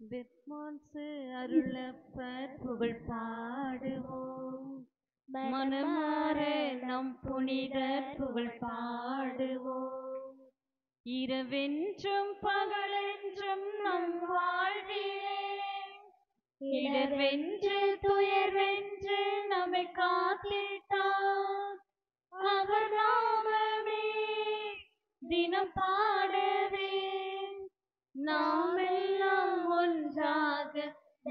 பெத்மான்சு அருளப்பர் புகழ் பாடுவோம். மனமாற நம் புனிதர் புகழ் பாடுவோம். இரவென்றும் பகலென்றும் நம் வாழ்விலே இடர்வென்று துயர்வென்று நம்மை காத்திட்டார். அவர் நாமமே தினம் பாடவே நாம் எல்லாம் ஒன்றாக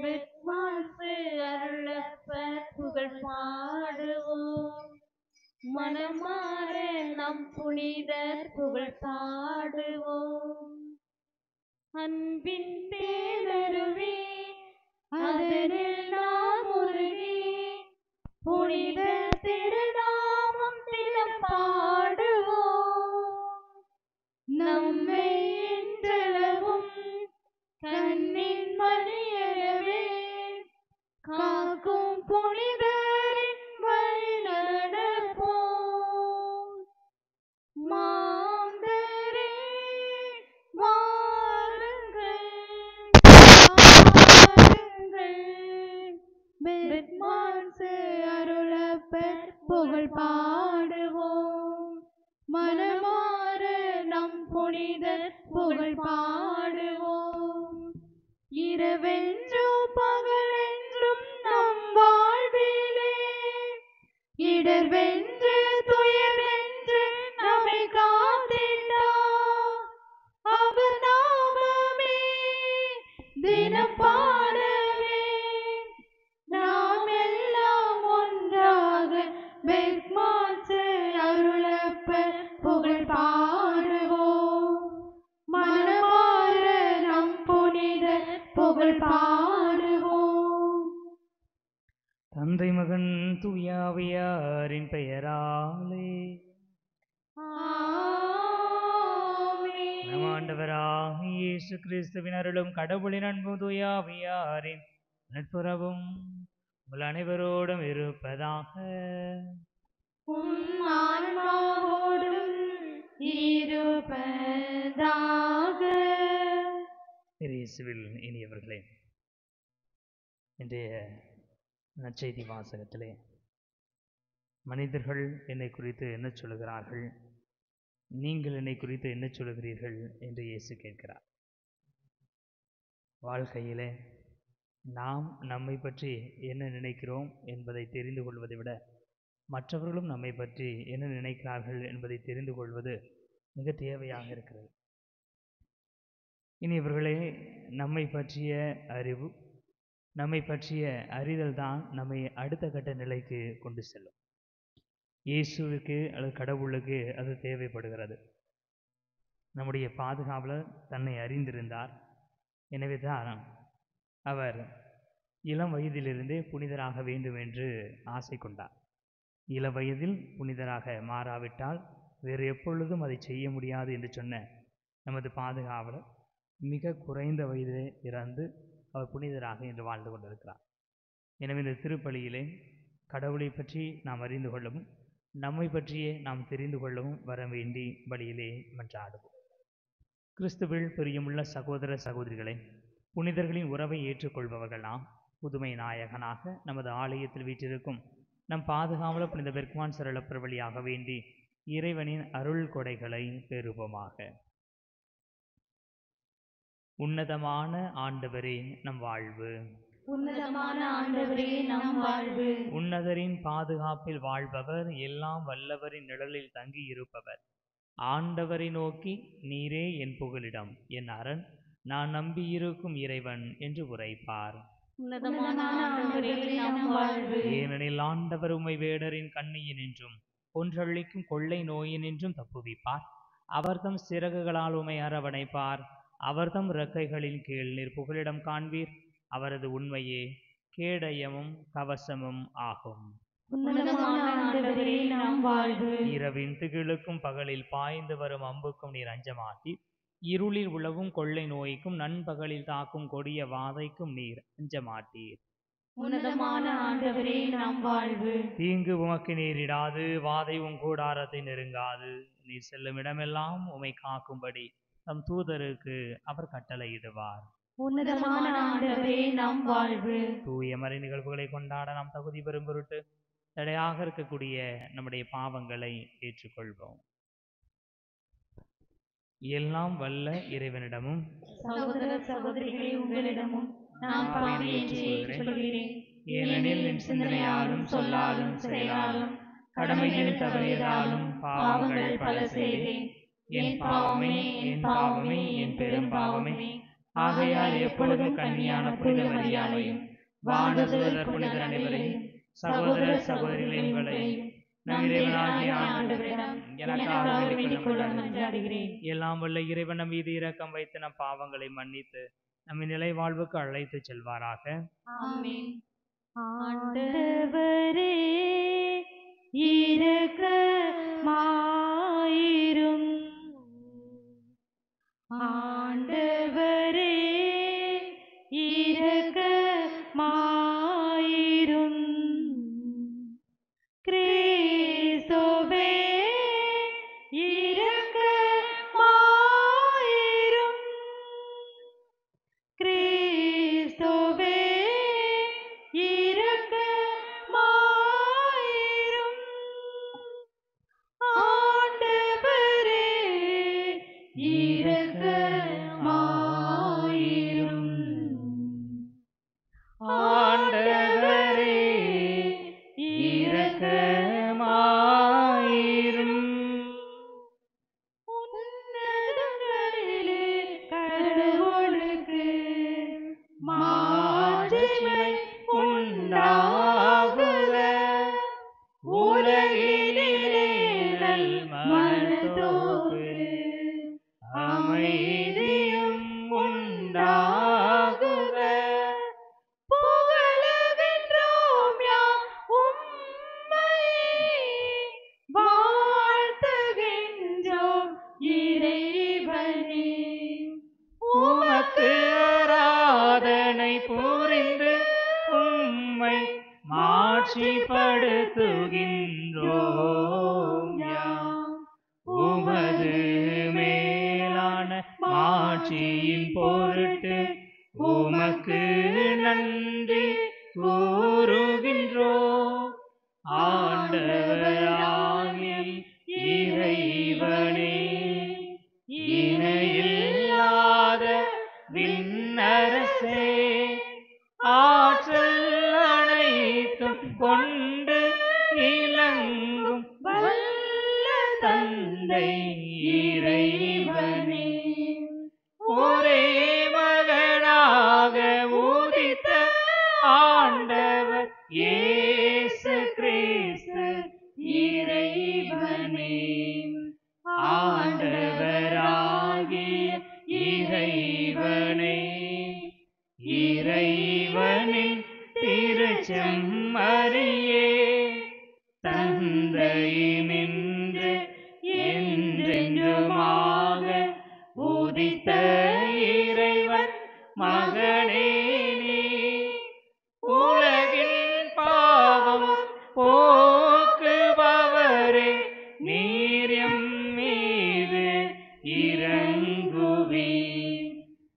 பெத்மான்சு அருளப்பர் புகழ் பாடுவோம். மனமாற நம் புனிதர் புகழ் பாடுவோம். அன்பின் பேரருவி அதனில் நாம் உருகி புனித திருநாமம் தினம் பாடுவோம். நம்மை என்றளவும் கண்ணின் மணியளவே காக்கும் புனிதரின் வழி நடப்போம். மாந்தரே வாருங்கள், பெத்மான்சு அருளப்பர் புகழ் பாடுவோம். மனமாற நம் புனிதர் புகழ் பாடுவோம். இரவென்றும் பகலென்றும் நம் வாழ்விலே இடர்வென்று துயர்வென்று நம்மை காத்திட்டார். அவர் நாமமே தினம் பாடவே நாம் எல்லாம் ஒன்றாக பெத்மான்சு அருளப்பர் புகழ் பாடுவோம். மனமாற நம் புனிதர் புகழ் பாடுவோம். தந்தை மகன் தூயாவியாரின் பெயராலே நம் ஆண்டவராகிய இயேசு கிறிஸ்துவின் அருளும் கடவுளின் அன்பும் தூயாவியாரின் நட்புறவும் உங்கள் அனைவரோடும் இருப்பதாக. உம் ஆன்மாவோடும் இருப்பதாக. இயேசுவில் இனியவர்களே, இன்றைய நற்செய்தி வாசகத்திலே மனிதர்கள் என்னை குறித்து என்ன சொல்கிறார்கள், நீங்கள் என்னை குறித்து என்ன சொல்கிறீர்கள் என்று இயேசு கேட்கிறார். வாழ்க்கையிலே நாம் நம்மை பற்றி என்ன நினைக்கிறோம் என்பதை தெரிந்து கொள்வதை விட மற்றவர்களும் நம்மை பற்றி என்ன நினைக்கிறார்கள் என்பதை தெரிந்து கொள்வது மிக தேவையாக இருக்கிறது. இனியவர்களே, நம்மை பற்றிய அறிவு, நம்மை பற்றிய அறிதல் தான் நம்மை அடுத்த கட்ட நிலைக்கு கொண்டு செல்லும். இயேசுவுக்கு அல்லது கடவுளுக்கு அது தேவைப்படுகிறது. நம்முடைய பாதுகாவலர் தன்னை அறிந்திருந்தார். எனவே தான் அவர் இளம் வயதிலிருந்தே புனிதராக வேண்டும் என்று ஆசை கொண்டார். இள வயதில் புனிதராக மாறாவிட்டால் வேறு எப்பொழுதும் அதை செய்ய முடியாது என்று சொன்ன நமது பாதுகாவலர் மிக குறைந்த வயதிலே இறந்து அவர் புனிதராக இன்று வாழ்ந்து கொண்டிருக்கிறார். எனவே இந்த திருப்பலியிலே கடவுளை பற்றி நாம் அறிந்து கொள்ளவும் நம்மை பற்றியே நாம் தெரிந்து கொள்ளவும் வர வேண்டி பலியிலே மன்றாடுவோம். கிறிஸ்துவில் பிரியமுள்ள சகோதர சகோதரிகளை, புனிதர்களின் உறவை ஏற்றுக்கொள்பவர்கள் நாம் புதுமை நாயகனாக நமது ஆலயத்தில் வீற்றிருக்கும் நம் பாதுகாவலர் புனித பெத்மான்சு அருளப்பர் வழியாக வேண்டி இறைவனின் அருள் கொடைகளை பெறுவோமாக. உன்னதமான ஆண்டவரே நம் வாழ்வு, உன்னதமான ஆண்டவரே நம் வாழ்வு. உன்னதரின் பாதுகாப்பில் வாழ்பவர், எல்லாம் வல்லவரின் நிழலில் தங்கி இருப்பவர். ஆண்டவரை நோக்கி, நீரே என் புகலிடம், என் அரண், நான் நம்பியிருக்கும் இறைவன் என்று உரைப்பார். உன்னதமான ஆண்டவரே நம் வாழ்வு. ஏனெனில் ஆண்டவர் உம்மை வேடரின் கண்ணியினின்றும் ஒன்றளிக்கும் கொள்ளை நோயினின்றும் தப்புவிப்பார். அவர்தம் சிறகுகளால் உம்மை அரவணைப்பார். அவர்தம் இறக்கைகளின் கீழ் நீர் புகலிடம் காண்பீர். அவரது உண்மையே கேடயமும் கவசமும் ஆகும். உன்னதமான ஆண்டவரே நம் வாழ்வு. இரவின் திகிலுக்கும் பகலில் பாய்ந்து வரும் அம்புக்கும் நீர் அஞ்சமாட்டீர். இருளில் உலவும் கொள்ளை நோய்க்கும் நண்பகலில் தாக்கும் கொடிய வாதைக்கும் நீர் அஞ்சமாட்டீர். உன்னதமான ஆண்டவரே நம் வாழ்வு. தீங்கு உமக்கு நேரிடாது, வாதை உம் கூடாரத்தை நெருங்காது. நீர் செல்லும் இடமெல்லாம் உம்மை காக்கும்படி தம் தூதருக்கு அவர் கட்டளையிடுவார். உன்னதமான ஆண்டவரே நம் வாழ்வு. தூய மறை நிகழ்வுகளை கொண்டாட நாம் தகுதி பெறும் பொருட்டு தடையாக இருக்கக்கூடிய நம்முடைய பாவங்களை ஏற்றுக்கொள்வோம். எல்லாம் வல்ல இறைவனிடமும் சகோதர சகோதரிகளே, உங்களிடமும் நான் பாவி என்று ஏற்றுக்கொள்கிறேன். ஏனெனில் என் சிந்தனையாலும் சொல்லாலும் செயலாலும் கடமைகள் தவறியதாலும் பாவங்கள் பல செய்தேன். என் பாவமே, என் பாவமே, என் பெரும் பாவமே. ஆகையால் எப்பொழுதும் கன்னியான புனித மரியாதையும் வானதூதர் புனிதர் அனைவரையும் சகோதர சகோதரிகளை உங்களையும் நம் இறைவனாகிய ஆண்டவரிடம் எனக்காக வேண்டிக் கொள்ள மன்றாடுகிறேன். எல்லாம் வல்ல இறைவன் நம் மீது இரக்கம் வைத்து நம் பாவங்களை மன்னித்து நம்மை நிலை வாழ்வுக்கு அழைத்து செல்வாராக. ஆமென். ஆண்டவரே இரக்கமாயிரும். ஆண்டவரே இரக்கமாயிரும். கிறிஸ்துவே இரக்கமாயிரும். கிறிஸ்துவே இரக்கமாயிரும். ஆண்டவரே இரக்கமாயிரும். ஆண்டவரே இரக்கமாயிரும். உன்னதங்களிலே கடவுளுக்கு மாட்சிமை உண்டாகுக. உலகினிலே நல் மனத்தோர்க்கு அமைதியும் உண்டாகுக. புகழுகின்றோம் யாம் உம்மையே, வாழ்த்துகின்றோம் இறைவனே. உமக்கு ஆராதனை புரிந்து உம்மை மாட்சிப்படுத்துகின்றோம் யாம். உமது மேலான மாட்சியின் பொருட்டு உமக்கு நன்றி கூறுகின்றோம். ஆண்டவராகிய இறைவனே, இணையில்லாத விண்ணரசே, ஆற்றல் அனைத்தும் கொண்டு இலங்கும் வல்ல தந்தை இறைவனே, ஒரே மகனாக உதித்த ஆண்டவர் இயேசு கிறிஸ்து இறைவனே, ஆண்டவராகிய இறைவனே, இறைவனின் திருச்செம்மறியே, தந்தையினின்று என்றென்றுமாக உதித்த இறைவன் மகனே நீ, உலகின் பாவம் போக்குபவரே, நீர் எம் மீது இரங்குவீர்.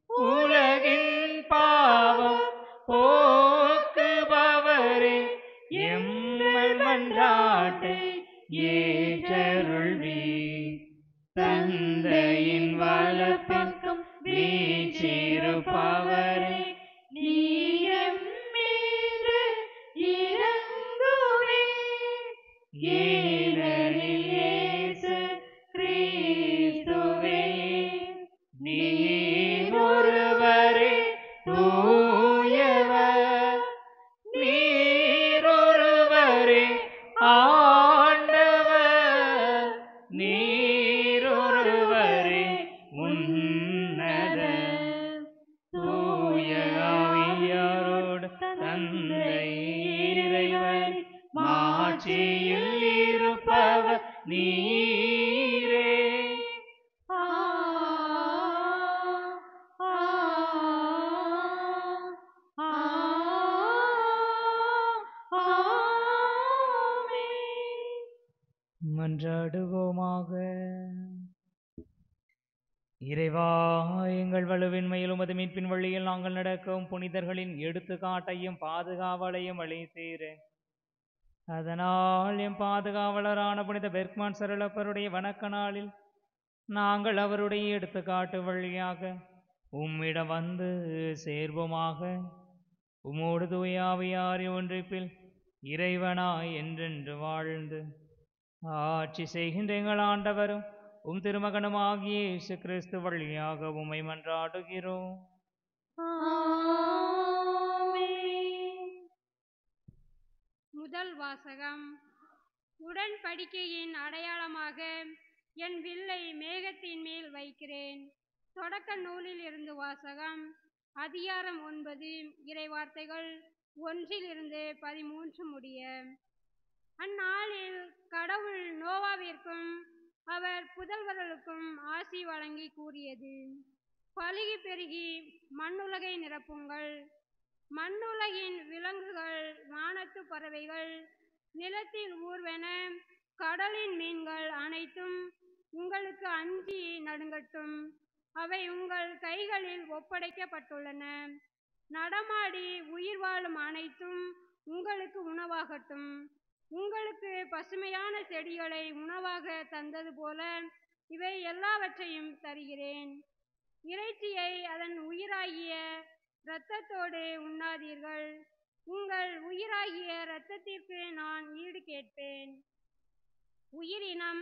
உலகின் பாவம் போக்குபவரே, எம்மல் மன்றாட்டை ஏற்றருள்வீர். தந்தையின் வலப்பக்கம் வீற்றிருப்பவரே, நீர் எம் மீது இரங்குவீர். ஏனெனில் இயேசு கிறிஸ்துவே, நீர் ஒருவரே தூயவர், நீர் ஒருவரே ஆண்டவர், நீர் ஒருவரே உன்னதர். தூய ஆவியாரோடு தந்தை இறைவன் மாட்சியில் இருப்பவர் நீரே. மன்றாடுவோமாக. இறைவா, எங்கள் வலுவின்மையில் உமது மீட்பின் வழியில் நாங்கள் நடக்கும் புனிதர்களின் எடுத்துக்காட்டையும் பாதுகாவலையும் அளித்தீரே. அதனால் எம் பாதுகாவலரான புனித பெர்க்மான் சரளப்பருடைய வணக்க நாளில் நாங்கள் அவருடைய எடுத்துக்காட்டு வழியாக உம்மிடம் வந்து சேர்வோமாக. உமோடு தூயாவியாரி ஒன்றிப்பில் இறைவனாய் என்றென்று வாழ்ந்து ஆட்சி செய்கின்ற எங்கள் ஆண்டவரும் உம் திருமகனுமாகிய இயேசு கிறிஸ்து வழியாக உம்மை மன்றாடுகிறோம். முதல் வாசகம். உடன்படிக்கையின் அடையாளமாக என் வில்லை மேகத்தின் மேல் வைக்கிறேன். தொடக்க நூலில் இருந்து வாசகம். அதிகாரம் 9, இறைவார்த்தைகள் 1-13 முடிய. அந்நாளில் கடவுள் நோவாவிற்கும் அவர் புதல்வர்களுக்கும் ஆசி வழங்கி கூறியது: பலுகி பெருகி மண்ணுலகை நிரப்புங்கள். மண்ணுலகின் விலங்குகள், வானத்து பறவைகள், நிலத்தில் ஊர்வன, கடலின் மீன்கள் அனைத்தும் உங்களுக்கு அஞ்சி நடுங்கட்டும். அவை உங்கள் கைகளில் ஒப்படைக்கப்பட்டுள்ளன. நடமாடி உயிர் வாழும் அனைத்தும் உங்களுக்கு உணவாகட்டும். உங்களுக்கு பசுமையான செடிகளை உணவாக தந்தது போல இவை எல்லாவற்றையும் தருகிறேன். இறைச்சியை அதன் உயிராகிய இரத்தத்தோடு உண்ணாதீர்கள். உங்கள் உயிராகிய இரத்தத்திற்கு நான் ஈடு கேட்பேன். உயிரினம்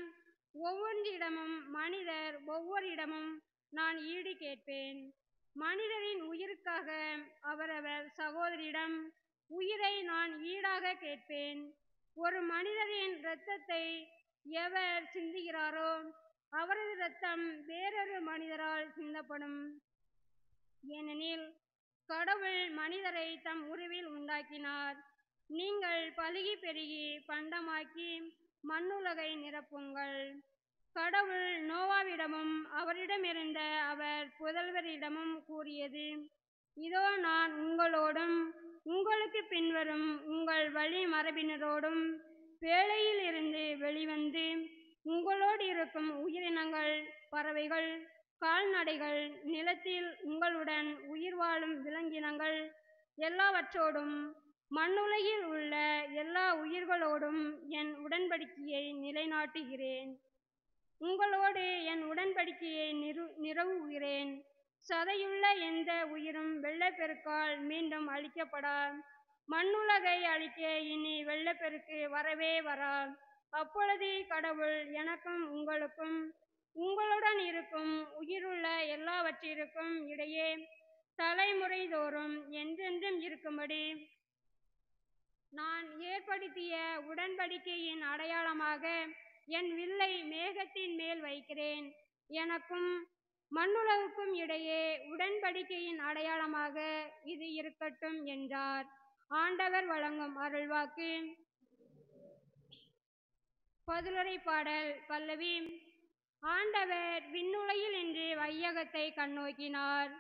ஒவ்வொன்றிடமும், மனிதர் ஒவ்வொரு இடமும் நான் ஈடு கேட்பேன். மனிதரின் உயிருக்காக அவரவர் சகோதரிடம் உயிரை நான் ஈடாக கேட்பேன். ஒரு மனிதரின் இரத்தத்தை எவர் சிந்துகிறாரோ அவரது இரத்தம் வேறொரு மனிதரால் சிந்தப்படும். ஏனெனில் கடவுள் மனிதரை தம் உருவில் உண்டாக்கினார். நீங்கள் பலுகி பெருகி பண்டமாக்கி மண்ணுலகை நிரப்புங்கள். கடவுள் நோவாவிடமும் அவரிடமிருந்த அவர் புதல்வரிடமும் கூறியது: இதோ நான் உங்களோடும் உங்களுக்கு பின்வரும் உங்கள் வழி மரபினரோடும் பேழையில் இருந்து வெளிவந்து உங்களோடு இருக்கும் உயிரினங்கள், பறவைகள், கால்நடைகள், நிலத்தில் உங்களுடன் உயிர் வாழும் விலங்கினங்கள் எல்லாவற்றோடும் மண்ணுலகில் உள்ள எல்லா உயிர்களோடும் என் உடன்படிக்கையை நிலைநாட்டுகிறேன். உங்களோடு என் உடன்படிக்கையை நிறுவுகிறேன். சதையுள்ள எந்த உயிரும் வெள்ளப்பெருக்கால் மீண்டும் அழிக்கப்படா. மண்ணுலகை அழிக்க இனி வெள்ளப்பெருக்கு வரவே வரா. அப்பொழுது கடவுள் எனக்கும் உங்களுக்கும் உங்களுடன் இருக்கும் உயிருள்ள எல்லாவற்றிற்கும் இடையே தலைமுறை தோறும் என்றென்றும் இருக்கும்படி நான் ஏற்படுத்திய உடன்படிக்கையின் அடையாளமாக என் வில்லை மேகத்தின் மேல் வைக்கிறேன். எனக்கும் மண்ணுலகுக்கும் இடையே உடன்படிக்கையின் அடையாளமாக இது இருக்கட்டும் என்றார். ஆண்டவர் வழங்கும் அருள்வாக்கு. பதிலுரை பாடல். பல்லவி. ஆண்டவர் விண்ணுலகில் நின்று வையகத்தை கண்ணோக்கினார்.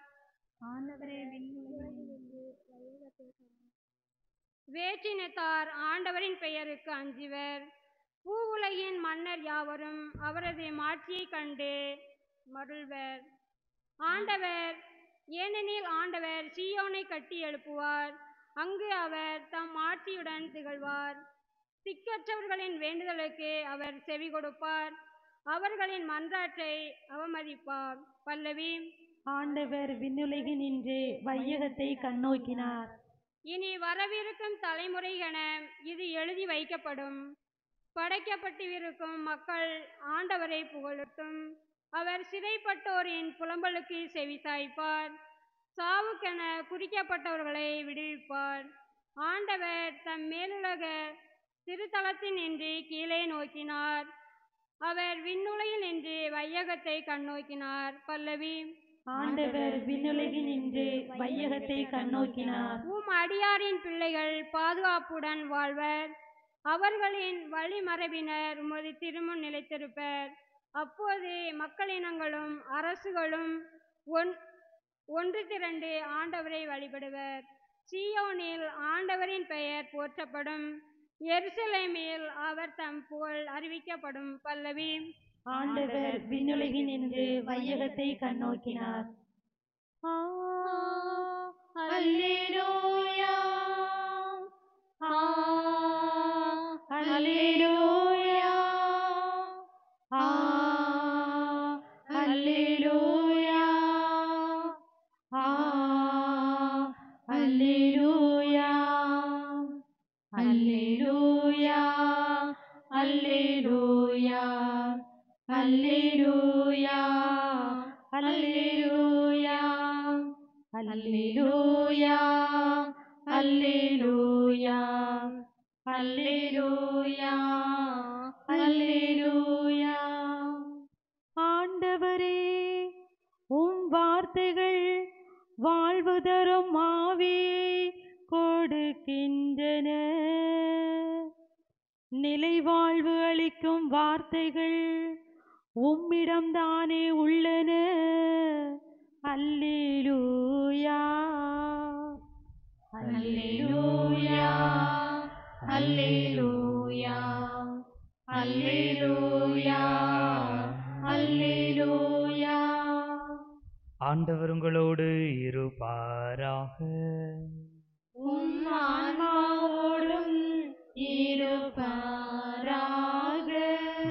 வேற்றினத்தார் ஆண்டவரின் பெயருக்கு அஞ்சுவர். பூவுலகின் மன்னர் யாவரும் அவரது மாட்சியை கண்டு மகிழ்வர். ஆண்டவர் ஏனெனில் ஆண்டவர் சீயோனை கட்டி எழுப்புவார். அங்கு அவர் தம் ஆட்சியுடன் திகழ்வார். திக்கற்றவர்களின் வேண்டுதலுக்கு அவர் செவி கொடுப்பார். அவர்களின் மன்றாட்டை அவமதிப்பார். பல்லவி. ஆண்டவர் விண்ணுலகில் நின்று வையகத்தை கண்ணோக்கினார். இனி வரவிருக்கும் தலைமுறைகென இது எழுதி வைக்கப்படும். படைக்கப்பட்டிருக்கும் மக்கள் ஆண்டவரை புகழட்டும். அவர் சிறைப்பட்டோரின் புலம்பலுக்கு செவிசாய்ப்பார். சாவுக்கென குறிக்கப்பட்டவர்களை விடுவிப்பார். ஆண்டவர் தம் மேலுலக திருத்தலத்தில் நின்று கீழே நோக்கினார். அவர் விண்ணுலகில் நின்று வையகத்தை கண்ணோக்கினார். பல்லவி. ஆண்டவர் விண்ணுலகில் நின்று வையகத்தை கண்ணோக்கினார். உம் அடியாரின் பிள்ளைகள் பாதுகாப்புடன் வாழ்வர். அவர்களின் வழிமரபினர் உமது திருமுன் நிலைத்திருப்பர். அப்போது மக்களினங்களும் அரசுகளும் ஒன்று திரண்டு ஆண்டவரை வழிபடுவர். சீயோனில் ஆண்டவரின் பெயர் போற்றப்படும். எருசலேமில் அவர் தம் புகழ் அறிவிக்கப்படும். பல்லவி. ஆண்டவர் விண்ணுலகில் நின்று வையகத்தை கண்ணோக்கினார். அல்லேலூயா, அல்லேலூயா, அல்லேலூயா, அல்லேலூயா, அல்லேலூயா, அல்லேலூயா, அல்லேலூயா, அல்லேலூயா, அல்லேலூயா, அல்லேலூயா, அல்லேலூயா, அல்லேலூயா. ஆண்டவரே, உம் வார்த்தைகள் வாழ்வு தரும் ஆவியை கொடுக்கின்றன. நிலை வாழ்வு அளிக்கும் வார்த்தைகள் உம்மிடம்தானே உள்ளன. அல்லேலூயா, அல்லேலூயா, அல்லேலூயா, அல்லேலூயா, அல்லேலூயா. ஆண்டவர் உங்களோடு இருப்பாராக. உம் ஆன்மாவோடும் இருப்பாராக.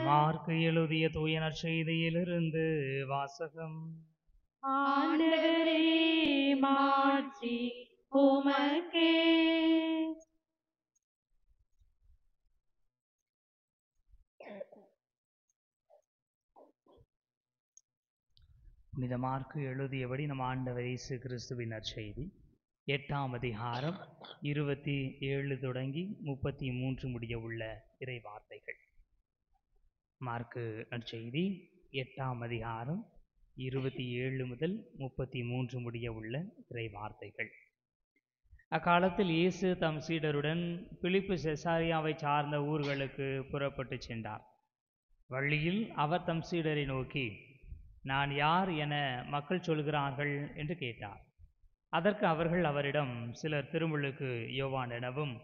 மார்க்கு எழுதிய தூய நற்செய்தியிலிருந்து வாசகம். ஆண்டவரே, மாட்சி உமக்கே. புனித மார்க்கு எழுதியபடி நம் ஆண்டவர் இயேசு கிறிஸ்துவின் நற்செய்தி 8ஆம் அதிகாரம் 27 தொடங்கி 33 முடிய உள்ள இறை வார்த்தைகள். மார்க்கு நற்செய்தி 8ஆம் அதிகாரம் 27 முதல் 33 முடிய உள்ள இறை வார்த்தைகள். அக்காலத்தில் இயேசு தம் சீடருடன் பிலிப்பு செசாரியாவை சார்ந்த ஊர்களுக்கு புறப்பட்டு சென்றார். வழியில் அவர் தம் சீடரை நோக்கி, நான் யார் என மக்கள் சொல்கிறார்கள் என்று கேட்டார். அதற்கு அவர்கள் அவரிடம், சிலர் திருமுழுக்கு யோவான் எனவும்,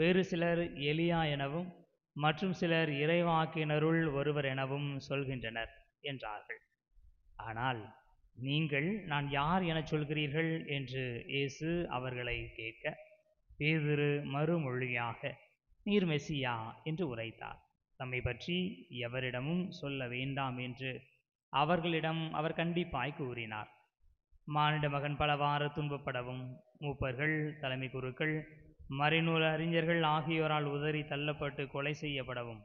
வேறு சிலர் எலியா எனவும், மற்றும் சிலர் இறைவாக்கினருள் ஒருவர் எனவும் சொல்கின்றனர் என்றார்கள். ஆனால் நீங்கள் நான் யார் என சொல்கிறீர்கள் என்று இயேசு அவர்களை கேட்க, பேதுரு மறுமொழியாக, நீர் மெசியா என்று உரைத்தார். தம்மை பற்றி எவரிடமும் சொல்ல வேண்டாம் என்று அவர்களிடம் அவர் கண்டிப்பாய் கூறினார். மானிட மகன் பலவாறு துன்பப்படவும், மூப்பர்கள், தலைமை குருக்கள், மறைநூல் அறிஞர்கள் ஆகியோரால் உதறி தள்ளப்பட்டு கொலை செய்யப்படவும்,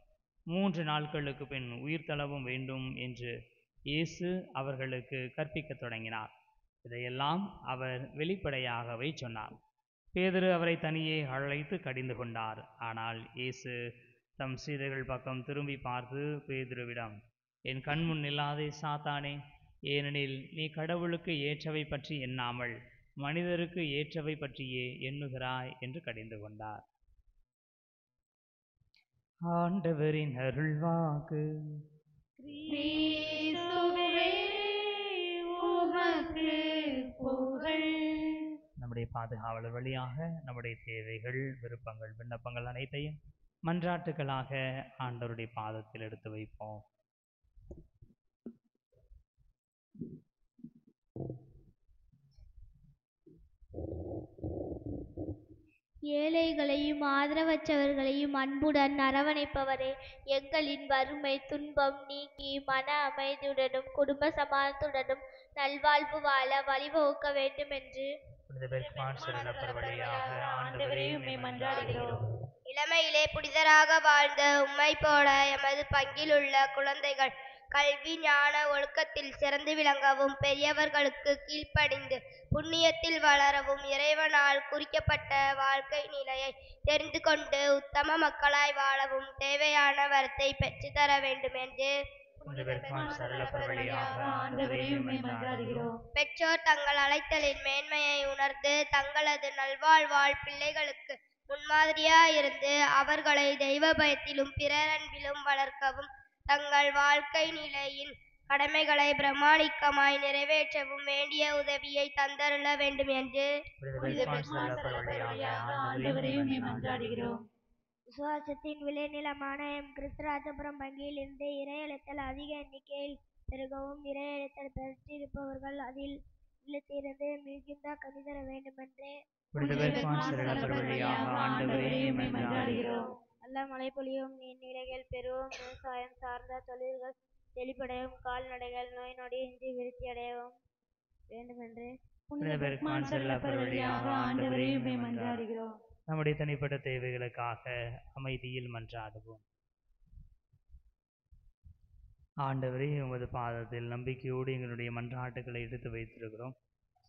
3 நாட்களுக்கு பின் உயிர் தள்ளவும் வேண்டும் என்று இயேசு அவர்களுக்கு கற்பிக்கத் தொடங்கினார். இதையெல்லாம் அவர் வெளிப்படையாகவே சொன்னார். பேதுரு அவரை தனியே அழைத்து கடிந்து கொண்டார். ஆனால் இயேசு தம் சீடர்கள் பக்கம் திரும்பி பார்த்து பேதுருவிடம், என் கண்முன் நில்லாதே சாத்தானே, ஏனெனில் நீ கடவுளுக்கு ஏற்றவை பற்றி எண்ணாமல் மனிதருக்கு ஏற்றவை பற்றியே எண்ணுகிறாய் என்று கடிந்து கொண்டார். ஆண்டவரின் அருள்வாக்கு. கிறிஸ்துவே, உமக்கு புகழ். நம்முடைய பாதுகாவலர் வழியாக நம்முடைய தேவைகள், விருப்பங்கள், விண்ணப்பங்கள் அனைத்தையும் மன்றாட்டுகளாக ஆண்டவருடைய பாதத்தில் எடுத்து வைப்போம். ஏழைகளையும் ஆதரவற்றவர்களையும் அன்புடன் அரவணைப்பவரே, எங்களின் வறுமை துன்பம் நீக்கி மன அமைதியுடனும் குடும்ப சமாதானத்துடனும் நல்வாழ்வு வாழ வழிவகுக்க வேண்டும் என்று இளமையிலே புனிதராக வாழ்ந்த உம்மை போல எமது பங்கிலுள்ள குழந்தைகள் கல்வி ஞான ஒழுக்கத்தில் சிறந்து விளங்கவும், பெரியவர்களுக்கு கீழ்ப்படிந்து புண்ணியத்தில் வளரவும், இறைவனால் குறிக்கப்பட்ட வாழ்க்கை நிலையை தெரிந்து கொண்டு உத்தம மக்களாய் வாழவும் தேவையான வரத்தை பெற்றுத்தர வேண்டும் என்று பெற்றோர் தங்கள் அழைத்தலின் மேன்மையை உணர்ந்து தங்களது நல்வாழ்வாழ் பிள்ளைகளுக்கு முன்மாதிரியாயிருந்து அவர்களை தெய்வ பயத்திலும் பிறரன்பிலும் வளர்க்கவும், தங்கள் வாழ்க்கை நிலையின் கடமைகளை பிரமாணிக்கமாய் நிறைவேற்றவும் வேண்டிய உதவியை தந்தருள வேண்டும் என்று விசுவாசத்தின் விளைநிலமான எம் கிறிஸ்துராஜபுரம் வங்கியிலிருந்து இறையளித்தல் அதிக எண்ணிக்கையில் பெருகவும் இறையளித்தல் பெற்றிருப்பவர்கள் அதில் நிலைத்திருந்து மிகுந்த கனிதர வேண்டுமென்றே நல்ல மழை பொழியும் நீர்நிலைகள் பெருவும் விவசாயம் சார்ந்த தொழில்கள் செழிப்படையும் கால்நடைகள் நோய் நொடியின்றி விருத்தி அடையவும் வேண்டுமென்றே நம்முடைய தனிப்பட்ட தேவைகளுக்காக அமைதியில் மன்றாடுவோம். ஆண்டவரே, உமது பாதத்தில் நம்பிக்கையோடு எங்களுடைய மன்றாட்டுகளை எடுத்து வைத்திருக்கிறோம்.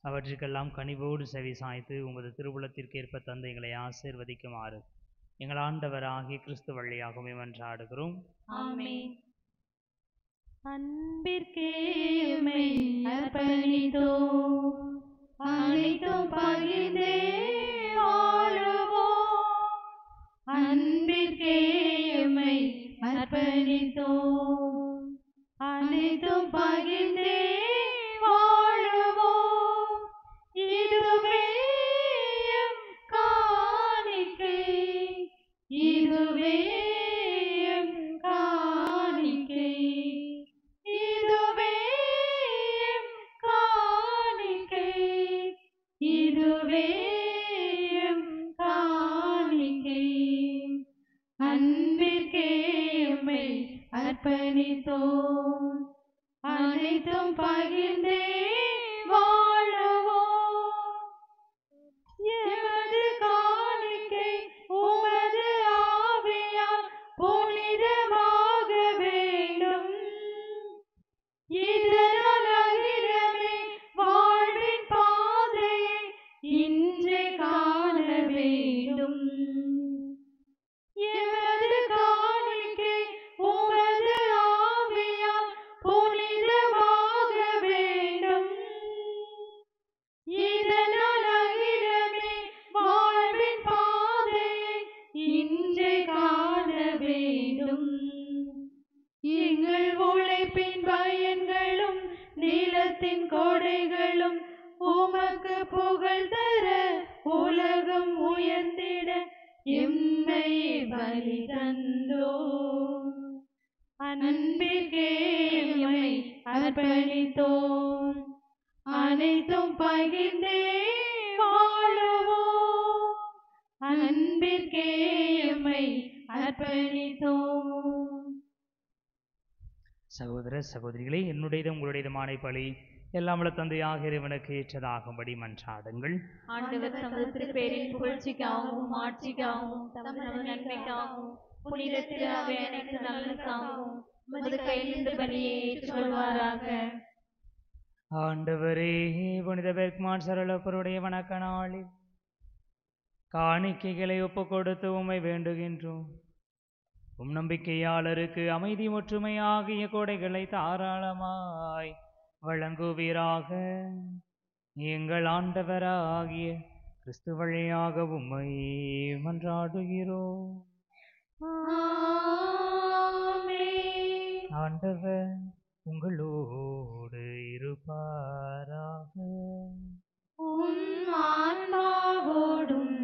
அவற்றுக்கெல்லாம் கனிவோடு செவி சாய்த்து உமது திருவுளத்திற்கேற்ப தந்தைகளை ஆசீர்வதிக்குமாறு எங்கள் ஆண்டவராகிய கிறிஸ்து வழியாகவே மன்றாடுகிறோம். ஆமென். அன்பிற்கே எம்மை அர்ப்பணித்தோம், அனைத்தும் பகிர்ந்தே வாழுவோம். அன்பிற்கே எம்மை அர்ப்பணித்தோம், அனைத்தும் பகிர்ந்தே வாழுவோம். இதுவே எம் காணிக்கை, இதுவே எம் காணிக்கை, இதுவே எம் காணிக்கை, இதுவே எம் காணிக்கை. அன்பிற்கே எம்மை அர்ப்பணித்தோம், அனைத்தும் பகிர்ந்தே வாழுவோம். எமது காணிக்கை உமது ஆவியால் புனிதமாக வேண்டும். இதனால் அகிலமே வாழ்வின் பாதையை இன்றே காண வேண்டும். எமது காணிக்கை உமது ஆவியால் புனிதமாக வேண்டும். இதனால் அகிலமே வாழ்வின் பாதையை இன்றே காண வேண்டும். எங்கள் உழைப்பின் பயன்களும் நிலத்தின் கொடைகளும் உமக்கு புகழ் தர உலகம் உயர்ந்திட எம்மை பலி தந்தோம். அன்பிற்கே எம்மை அர்ப்பணித்தோம், அனைத்தும் பகிர்ந்தே வாழுவோம். அன்பிற்கே எம்மை அர்ப்பணித்தோம். சகோதர சகோதரிகளே, என்னுடையதும் உங்களுடையதுமான பலி எல்லாம் உள்ள தந்தையாக இறைவனுக்கு ஏற்றதாகும்படி மன்றாடுங்கள். ஆண்டவர் தமது திருப்பேரின் புகழ்ச்சிக்காகவும் ஆட்சிக்காகவும் தமது நன்மைக்காகவும் புனித திரு அவை அனைத்து நலனுக்காகவும் உமது கையிலிருந்து பலியை ஏற்றுக்கொள்வாராக. ஆண்டவரே, புனித பெர்க்மான் சரளப்பருடைய வணக்க நாளில் காணிக்கைகளை ஒப்புக் கொடுத்து உம்மை வேண்டுகின்றோம். உம் நம்பிக்கையாளருக்கு அமைதி ஒற்றுமை ஆகிய கொடைகளை தாராளமாய் வழங்குவீராக. எங்கள் ஆண்டவராகிய கிறிஸ்து வழியாக உம்மை மன்றாடுகிறோம். ஆமென். ஆண்டவர் உங்களோடு இருப்பாராக. உம் ஆன்மாவோடும்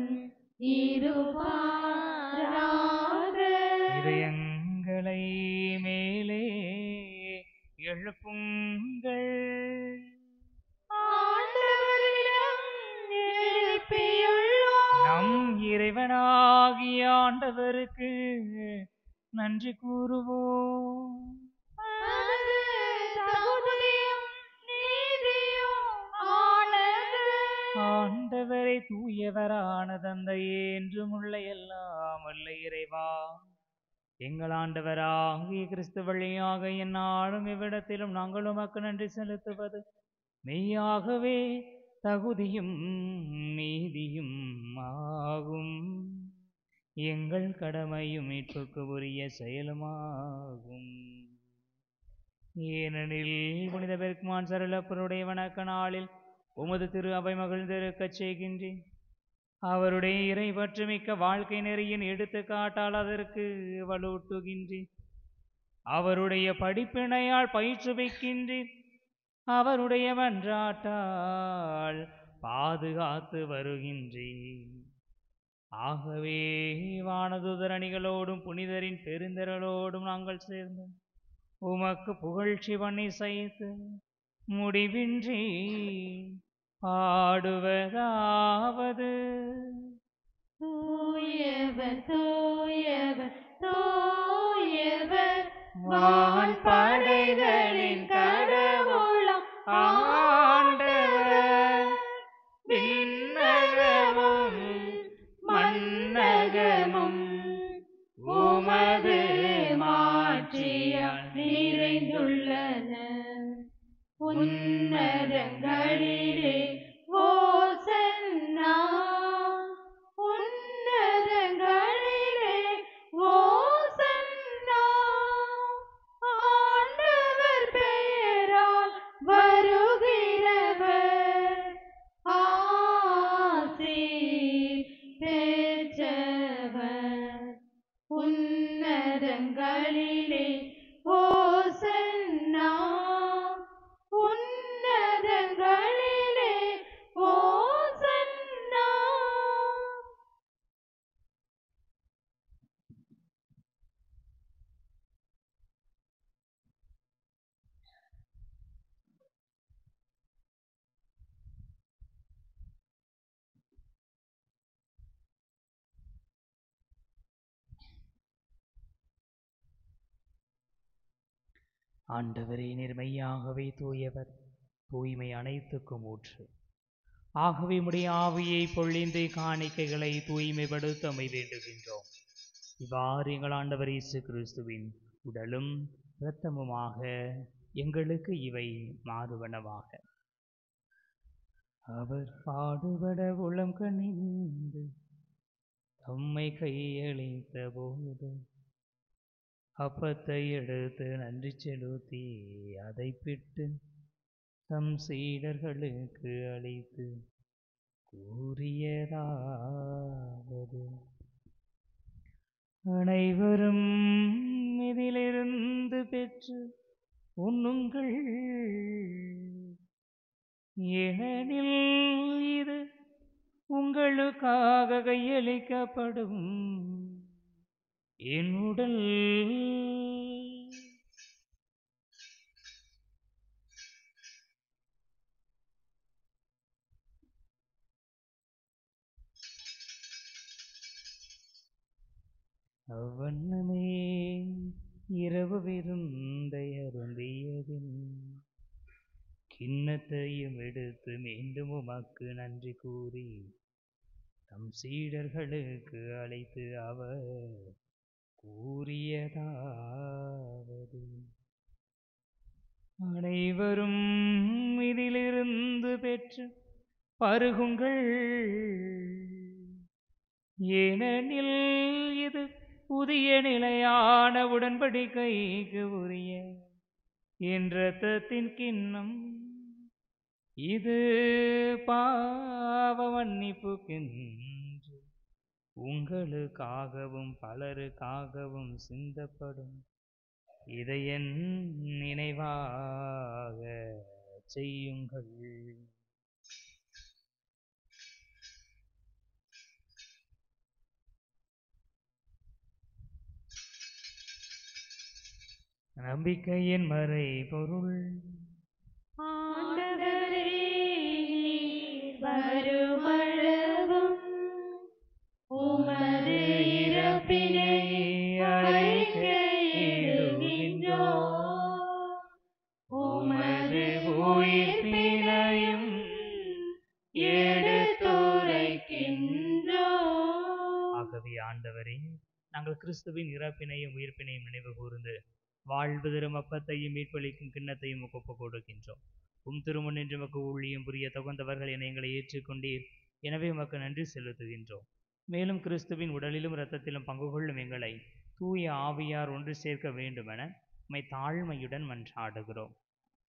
இருப்பாராக. இதயங்களை மேலே எழுப்புங்கள். ஆண்டவரிடம் எழுப்பியுள்ளோம். நம் இறைவனாகிய ஆண்டவருக்கு நன்றி கூறுவோம். அது தகுதியும் நீதியும் ஆனது. ஆண்டவரை தூயவரான தந்தையே, என்றும் உள்ள எல்லாம் வல்ல இறைவா, எங்கள் ஆண்டவராகிய கிறிஸ்து வழியாக எந்நாளும் இவ்விடத்திலும் நாங்கள் உமக்கு நன்றி செலுத்துவது மெய்யாகவே தகுதியும் நீதியும் ஆகும். எங்கள் கடமையும் மீட்புக்கு உரிய செயலுமாகும். ஏனெனில் புனித பெர்க்மான் சரளப்பருடைய வணக்க நாளில் உமது திரு அவை மகிழ்ந்திருக்கச் செய்கின்றேன். அவருடைய இறை பற்றுமிக்க வாழ்க்கை நெறியின் எடுத்துக்காட்டால் அதற்கு வலுவூட்டுகின்றேன். அவருடைய படிப்பினையால் பயிற்றுவிக்கின்றேன். அவருடைய மன்றாட்டால் பாதுகாத்து வருகின்றேன். ஆகவே வானதூதர் அணிகளோடும் புனிதரின் பெருந்திரளோடும் நாங்கள் சேர்ந்து உமக்கு புகழ்ச்சி பண்ணி செய்து முடிவின்றி பாடுவதாவது: தூயவர் தூயவர் தூயவர் வான்படைகளின் கடவுளாம் ஆண்டவர், விண்ணகமும் மண்ணகமும் உமது மாட்சியால் நிறைந்துள்ளன. உன்னதங்களிலே ஓசன்னா, உன்னதங்களிலே ஓசன்னா. ஆண்டவர் பெயரால் வருகிறவர் ஆசி பெற்றவர். உன்னதங்களிலே ஓசன்னா, உன்னதங்களிலே ஓசன்னா. ஆண்டவரே, நேர்மையாகவே தூயவர், தூய்மை அனைத்துக்கும் ஊற்று. ஆகவே உம்முடைய ஆவியை பொழிந்து காணிக்கைகளை தூய்மைப்படுத்தமை வேண்டுகின்றோம். இவ்வாறு எங்கள் ஆண்டவர் இயேசு கிறிஸ்துவின் உடலும் இரத்தமுமாக எங்களுக்கு இவை மாறுவனவாக. அவர் பாடுபட உளம் கனிந்து தம்மை கையளித்த போது அப்பத்தை எடுத்து நன்றி செலுத்தி அதை பிட்டு தம் சீடர்களுக்கு அளித்து கூறியதாவது: அனைவரும் இதிலிருந்து பெற்று உண்ணுங்கள், ஏனெனில் இது உங்களுக்காக கையளிக்கப்படும் என் உடல். அவ்வண்ணமே இரவு விருந்தை அருந்தியதின் கிண்ணத்தையும் எடுத்து மீண்டும் உமக்கு நன்றி கூறி தம் சீடர்களுக்கு அழைத்து அவர் கூறியதாவது: அனைவரும் இதிலிருந்து பெற்று பருகுங்கள், ஏனெனில் இது புதிய நிலையான உடன்படிக்கைக்கு உரிய என் இரத்தத்தின் கிண்ணம். இது பாவ மன்னிப்புக்கென்று உங்களுக்காகவும் பலருக்காகவும் சிந்தப்படும். இதை என் நினைவாக செய்யுங்கள். நம்பிக்கையின் மறை பொருள். ஆண்டவரே, நீர் வருமளவும் உமது இறப்பினை அறிக்கையிடுகின்றோம், உமது உயிர்ப்பினையும் எடுத்துரைக்கின்றோம். ஆகவே ஆண்டவரே, நாங்கள் கிறிஸ்துவின் இறப்பினையும் உயிர்ப்பினையும் நினைவு கூர்ந்து வாழ்வு தரும் அப்பத்தையும் மீட்பளிக்கும் கிண்ணத்தையும் ஒப்புக் கொடுக்கின்றோம். திருமுன் என்று உமக்கு ஊழியம் புரிய தகுந்தவர்கள் என எங்களை ஏற்றுக்கொண்டீர். எனவே உமக்கு நன்றி செலுத்துகின்றோம். மேலும் கிறிஸ்துவின் உடலிலும் இரத்தத்திலும் பங்கு கொள்ளும் எங்களை தூய ஆவியார் ஒன்று சேர்க்க வேண்டுமென உம்மை தாழ்மையுடன் மன்றாடுகிறோம்.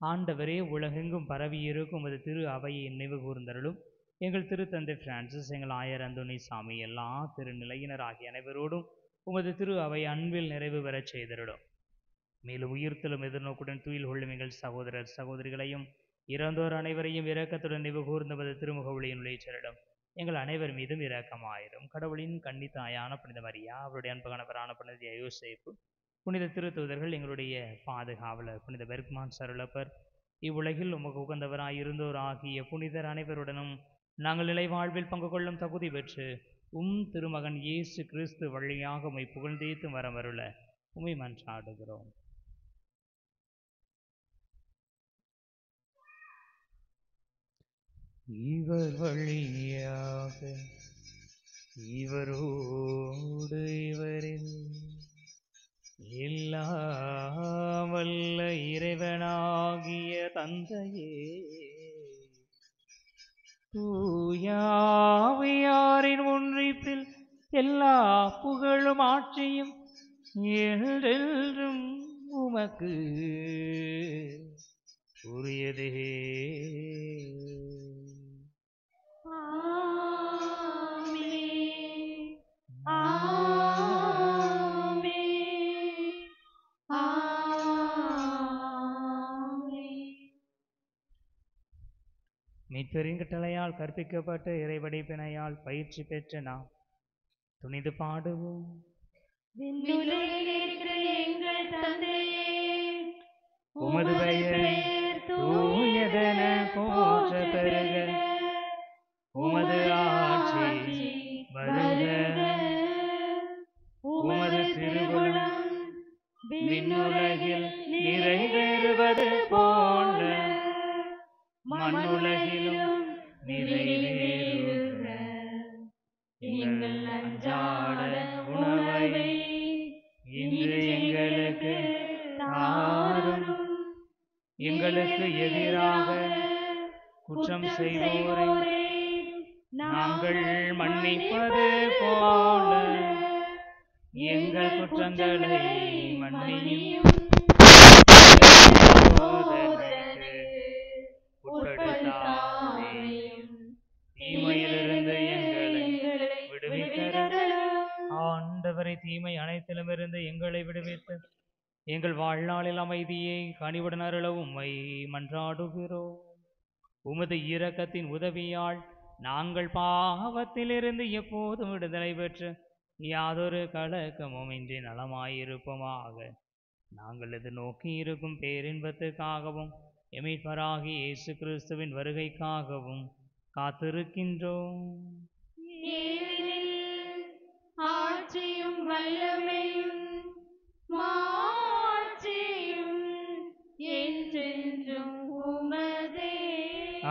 ஆண்டவரே, உலகெங்கும் பரவி இருக்கும் உமது திரு அவையை நினைவு கூர்ந்தருளும். எங்கள் திருத்தந்தை பிரான்சிஸ், எங்கள் ஆயர் அந்தோனி சாமி, எல்லா திருநிலையினர் ஆகிய அனைவரோடும் உமது திரு அவை அன்பில் நிறைவு பெறச் செய்தருளும். மேலும் உயிர்த்தலும் எதிர்நோக்குடன் துயில் கொள்ளும் எங்கள் சகோதரர் சகோதரிகளையும் இறந்தோர் அனைவரையும் இரக்கத்துடன் நினைவு கூர்ந்தமது திருமுக ஒளியின் ஒளிச்சரிடம் எங்கள் அனைவர் மீதும் இரக்கமாயிரும். கடவுளின் கன்னித்தாயான புனித மரியா, அவருடைய அன்பு கணவரான புனித யோசேப்பு, புனித திருத்தூதர்கள், எங்களுடைய பாதுகாவலர் புனித பெர்க்மான் சருளப்பர், இவ்வுலகில் உமக்கு உகந்தவராயிருந்தோர் ஆகிய புனிதர் அனைவருடனும் நாங்கள் நிலை வாழ்வில் பங்கு கொள்ளும் தகுதி பெற்று திருமகன் இயேசு கிறிஸ்து வழியாக உம்மை புகழ்ந்தேத்து வரமருள உம்மை மன்றாடுகிறோம். இவர் வழியாக இவரோடு இவரில் எல்லாம் வல்ல இறைவனாகிய தந்தையே, தூயாவியாரின் ஒன்றிப்பில் எல்லா புகழும் ஆட்சியும் என்றென்றும் உமக்கு உரியதே. மீட்பரின் கட்டளையால் கற்பிக்கப்பட்ட இறைவடிப்பினையால் பயிற்சி பெற்ற நாம் துணிந்து பாடுவோம். விண்ணுலகில் இருக்கிற எங்கள் தந்தையே, உமது பெயர் தூயதென போற்ற பெருக, உமது ஆட்சி வருக, உமது திருவுளம் விண்ணுலகில் நிறைவேறுவது போல மண்ணுலகிலும் நிறைவேறுக. எங்கள் அன்றாட உணவை இன்று எங்களுக்கு தாரும். எங்களுக்கு எதிராக குற்றம் செய்வோரை நாங்கள் மன்னிப்பது போல எங்கள் குற்றங்களை மன்னியும். தீமையிலிருந்து எங்களை விடுவித்தருளும். ஆண்டவரை தீமை அனைத்திலுமிருந்து எங்களை விடுவித்து எங்கள் வாழ்நாளில் அமைதியை கனிவுடன் அருள உம்மை மன்றாடுகிறோம். உமது இரக்கத்தின் உதவியால் நாங்கள் பாவத்திலிருந்து எப்போதும் விடுதலை பெற்று யாதொரு கலக்கமும் இன்றி நலமாயிருப்போமாக. நாங்கள் இது நோக்கி இருக்கும் பேரின்பத்துக்காகவும் எமீட்பராகி இயேசு கிறிஸ்துவின் வருகைக்காகவும் காத்திருக்கின்றோம். ஆட்சியும் வல்லமையும் மாட்சியும் என்றென்றும் உமதே.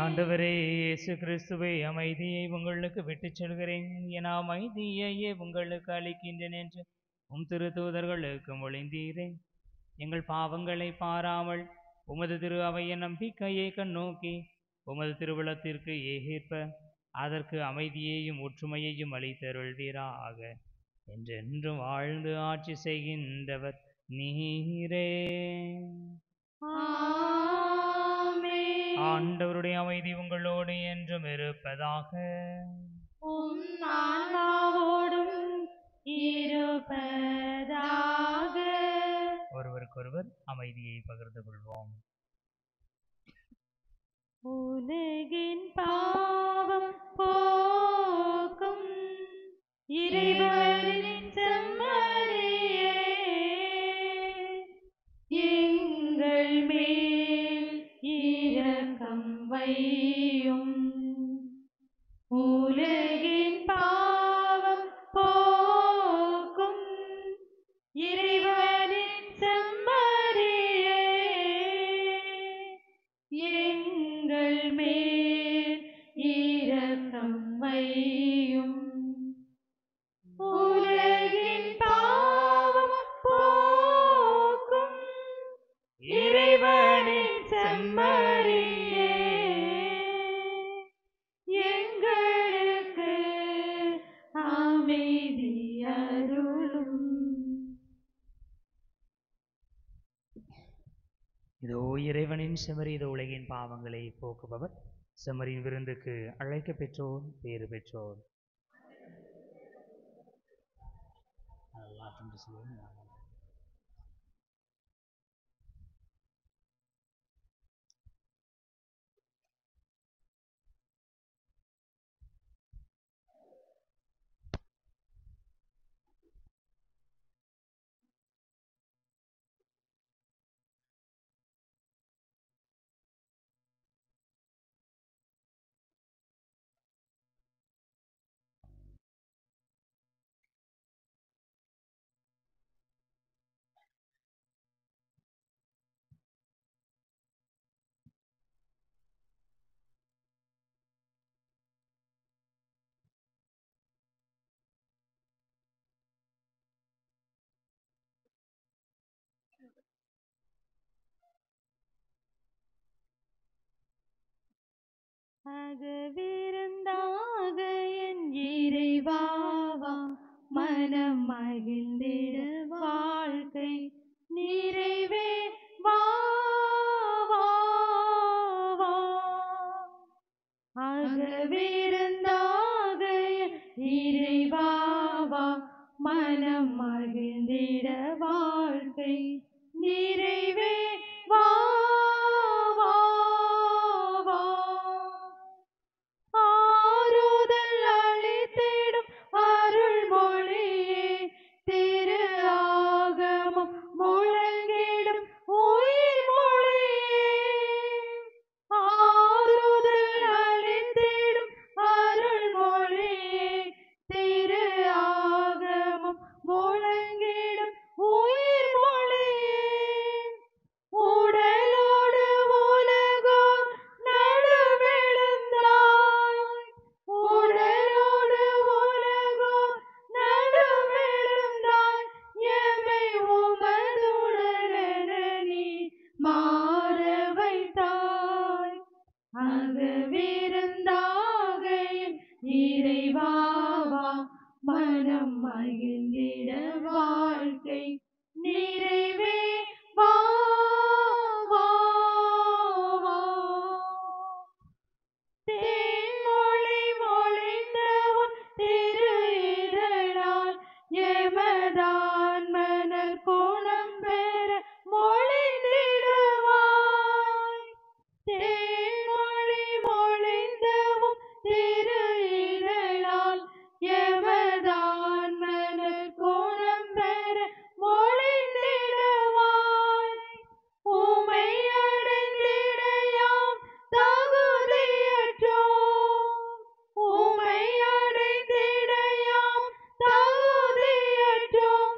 ஆண்டவரே இயேசு கிறிஸ்துவை, அமைதியை உங்களுக்கு விட்டுச் செல்கிறேன், என அமைதியையே உங்களுக்கு அளிக்கின்றேன் என்று திருத்தூதர்களுக்கு மொழிந்தீரே. எங்கள் பாவங்களை பாராமல் உமது திரு அவையின் நம்பிக்கையை கண்ணோக்கி உமது திருவுளத்திற்கு ஏற்ப அதற்கு அமைதியையும் ஒற்றுமையையும் அளித்தருள்வீராக. என்றென்றும் வாழ்ந்து ஆட்சி செய்கின்றவர் நீரே. ஆண்டவருடைய அமைதி உங்களோடு என்றும் இருப்பதாக. ஒருவருக்கொருவர் அமைதியை பகிர்ந்து கொள்வோம். உலகின் பாவம் போக்கும் இறைவனின் செம்மறியே, எங்கள் மேல் இரக்கம் வையும். உலகின் பாவம் போக்கும் இறைவனின் செம்மறியே, எங்கள் மேல் இரக்கம் வையும். உலகின் பாவம் போக்கும் இறைவனின் செம்மறியே, எங்களுக்கு அமைதி அருளும். இதோ இறைவனின் செம்மறி, இதோ உலகின் பாவங்களை போக்குபவர். செம்மறியின் விருந்துக்கு அழைக்க பெற்றோர் பேறு பெற்றோர். அகவிருந்தாக என் இறைவாவா மனம் மகிழ்ந்திட வாழ்க்கை நிறைவே வா வா வா. அகவிருந்தாக என் இறைவாவா மனம் மகிழ்ந்திட வாழ்க்கை நிறைவே வா வா வா. ஆறுதல் அளித்திடும் அருள்மொழியே திரு ஆகமம் முழங்கிடும் உயிர் மொழியே. ஆறுதல் அளித்திடும் அருள்மொழியே திரு ஆகமம் முழங்கிடும் உயிர் மொழியே. உடலோடு உலகோர் நடுவெழுந்தாய், உடலோடு உலகோர் நடுவெழுந்தாய், எமை உமதுடலென நீ மாற வைத்தாய். அகவிருந்தாக என் இறைவாவா மனம் மகிழ்ந்திட வாழ்க்கை நிறைவே வா வா வா. தேன்மொழி மொழிந்த உன் திரு இதழால் எமதான் மணல் கோணம் பெற மொழிந்திடுவாய். தேன்மொழி மொழிந்த உன் திரு இதழால் எமதான் மணல் கோணம் பெற மொழிந்திடுவாய். உமை அடைந்திட யாம் தகுதியற்றோம், உமை அடைந்திட யாம் தகுதியற்றோம்,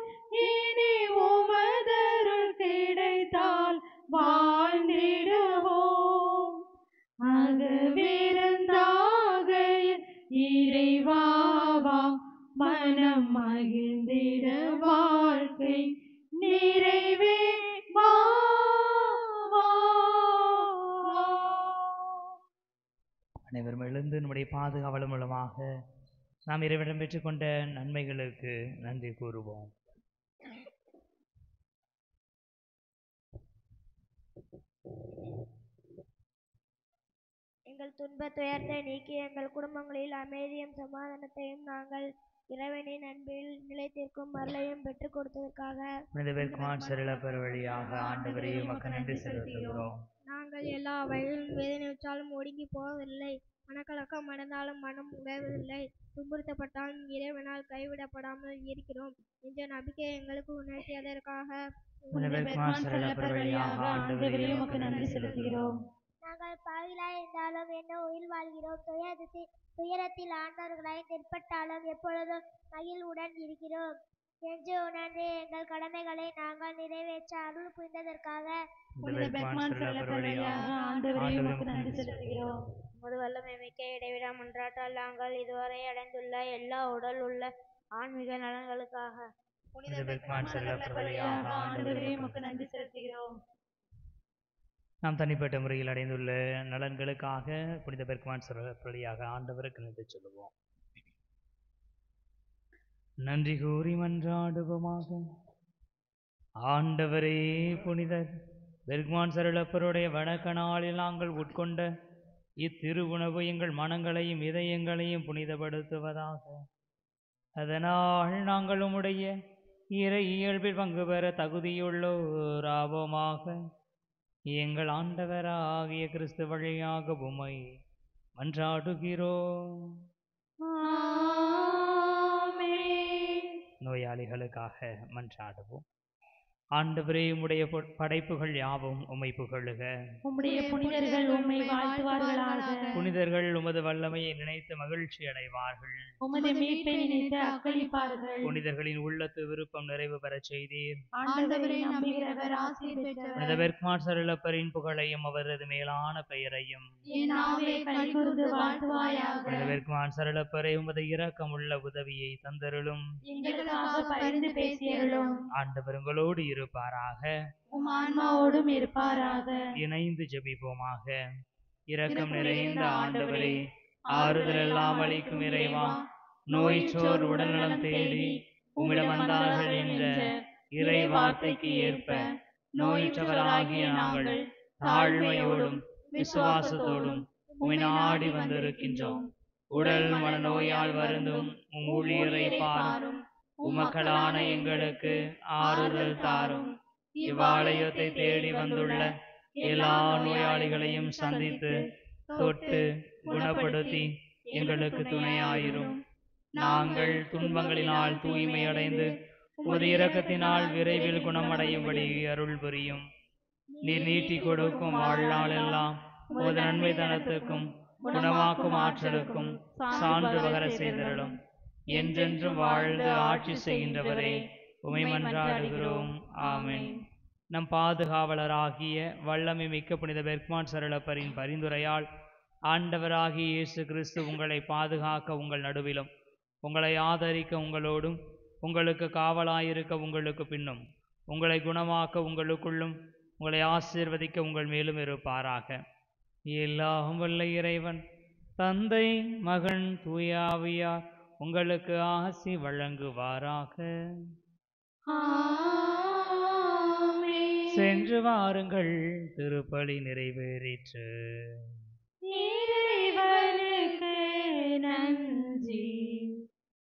இனி உமதருள் கிடைத்தால் வாழ்ந்திடுவோம். அகவிருந்தாக என் இறைவாவா மனம் மகிழ்ந்திட வாழ்க்கை நிறைவே வா வா வா. அனைவரும் எழுந்து நம்முடைய பாதுகாவல் மூலமாக நாம் இறைவனிடம் பெற்றுக்கொண்ட நன்மைகளுக்கு நன்றி கூறுவோம். எங்கள் துன்பத் துயரத்தை நீக்கி எங்கள் குடும்பங்களில் அமைதியும் சமாதானத்தையும் நாங்கள் இறைவனின் அன்பில் நிலைத்திருக்கும் அருளையும் பெற்றுக் கொடுத்ததற்காக புனித பெர்குமான் சரளப்பர் வழியாக ஆண்டவரே உமக்கு நன்றி செலுத்துகிறோம். நாங்கள் எல்லா வயதிலும் வேதனையுற்றாலும் ஒடுங்கி போவதில்லை, மனக்கலக்கம் அடைந்தாலும் மனம் உடைவதில்லை, துன்புறுத்தப்பட்டாலும் இறைவனால் கைவிடப்படாமல் இருக்கிறோம் என்ற நம்பிக்கையை எங்களுக்கு உணர்த்தியதற்காக புனித பெர்குமான் சரளப்பர் வழியாக ஆண்டவரே உமக்கு நன்றி செலுத்துகிறோம். நாங்கள் பாவிலாய் இருந்தாலும் என்ன உயிர் வாழ்கிறோம், துயரத்தில் ஆண்டவர்களாய் தென்பட்டாலும் எப்பொழுதும் மகிழ்வுடன் இருக்கிறோம் என்று உணர்ந்து எங்கள் கடமைகளை நாங்கள் நிறைவேற்ற அருள் புரிந்ததற்காக புனித பெர்குமான் சரளப்பர் வழியாக ஆண்டவரே உமக்கு நன்றி செலுத்துகிறோம். உமது வல்லமை மிக்க இடைவிடா மன்றாட்டால் நாங்கள் இதுவரை அடைந்துள்ள எல்லா உடல் உள்ள ஆன்மீக நலன்களுக்காக புனித பெர்குமான் சரளப்பர் வழியாக ஆண்டவரே உமக்கு நன்றி செலுத்துகிறோம். நாம் தனிப்பட்ட முறையில் அடைந்துள்ள நலன்களுக்காக புனித பெர்குமான் சரளப்பர் வழியாக ஆண்டவருக்கு நன்றி சொல்லுவோம். நன்றி கூறி மன்றாடுவோமாக. ஆண்டவரே, புனித பெர்குமான் சரளப்பருடைய வணக்க நாளில் நாங்கள் உட்கொண்ட இத்திரு உணவு எங்கள் மனங்களையும் இதயங்களையும் புனிதப்படுத்துவதாக. அதனால் நாங்கள் உம்முடைய இறை இயல்பில் பங்கு பெற தகுதியுள்ளோராவோமாக. எங்கள் ஆண்டவராகிய கிறிஸ்து வழியாக உம்மை மன்றாடுகிறோம். ஆமென். நோயாளிகளுக்காக மன்றாடுவோம். ஆண்டவரே, உம்முடைய படைப்புகள் யாவும் உம்மை புகழுக. உம்முடைய புனிதர்கள் உம்மை வாழ்த்துவார்களாக. புனிதர்கள் உமது வல்லமையை நினைத்து மகிழ்ச்சி அடைவார்கள். உமது மீட்பை நினைத்து அக்களிப்பார்கள். புனிதர்களின் உள்ளத்து விருப்பம் நிறைவு பெறச் செய்தீர். ஆண்டவரை நம்புகிறவர் ஆசீர் பெற்றவர். புனித பெர்குமான் சரளப்பரின் புகழையும் அவரது மேலான பெயரையும் என் ஆவியை களிகூர்ந்து வாழ்த்துவாயாக. புனித பெர்குமான் சரளப்பரை உமது இரக்கமுள்ள உதவியை தந்தருளும். எங்களுக்காக பரிந்து பேசியருளும். ஆண்டவர் உங்களோடு இருப்பாராக. உம் ஆன்மாவோடும் இருப்பாராக. இணைந்து ஜெபிப்போமாக. இரக்கம் நிறைந்த ஆண்டவரே, ஆறுதல் எல்லாம் அளிக்கும் இறைவா, நோய்ச்சோர் உடல்நலம் தேடி உம்மிடம் வந்தார்கள் என்ற இறை வார்த்தைக்கு ஏற்ப நோயுற்றவராகிய நாங்கள் தாழ்மையோடும் விசுவாசத்தோடும் உம்மை நாடி வந்திருக்கின்றோம். உடல் மனநோயால் வருந்தும் உம் ஊழியரை பாரும். உமக்களான எங்களுக்கு ஆறுதல் தாரும். இவ்வாலயத்தை தேடி வந்துள்ள எல்லா நோயாளிகளையும் சந்தித்து தொட்டு குணப்படுத்தி எங்களுக்கு துணையாயிரும். நாங்கள் துன்பங்களினால் தூய்மையடைந்து உமது இரக்கத்தினால் விரைவில் குணமடையும்படி அருள் புரியும். நீர் நீட்டி கொடுக்கும் வாழ்நாள் எல்லாம் உமது நன்மை தனத்துக்கும் குணமாக்கும் ஆற்றலுக்கும் சான்று பகர செய்தருளும். என்றென்றும் வாழ்ந்து ஆட்சி செய்கின்றவரே, உமை மன்றாடுகிறோம். ஆமென். நம் பாதுகாவலராகிய வல்லமை மிக்க புனித பெர்க்மான் சரளப்பரின் பரிந்துரையால் ஆண்டவராகிய இயேசு கிறிஸ்து உங்களை பாதுகாக்க உங்கள் நடுவிலும், உங்களை ஆதரிக்க உங்களோடும், உங்களுக்கு காவலாயிருக்க உங்களுக்கு பின்னும், உங்களை குணமாக்க உங்களுக்குள்ளும், உங்களை ஆசீர்வதிக்க உங்கள் மேலும் இருப்பாராக. எல்லாம் வல்ல இறைவன் தந்தை, மகன், தூய ஆவியார் உங்களுக்கு ஆசி வழங்குவாராக. சென்று வாருங்கள், திருப்பலி நிறைவேறிற்று. இறைவனுக்கு நன்றி.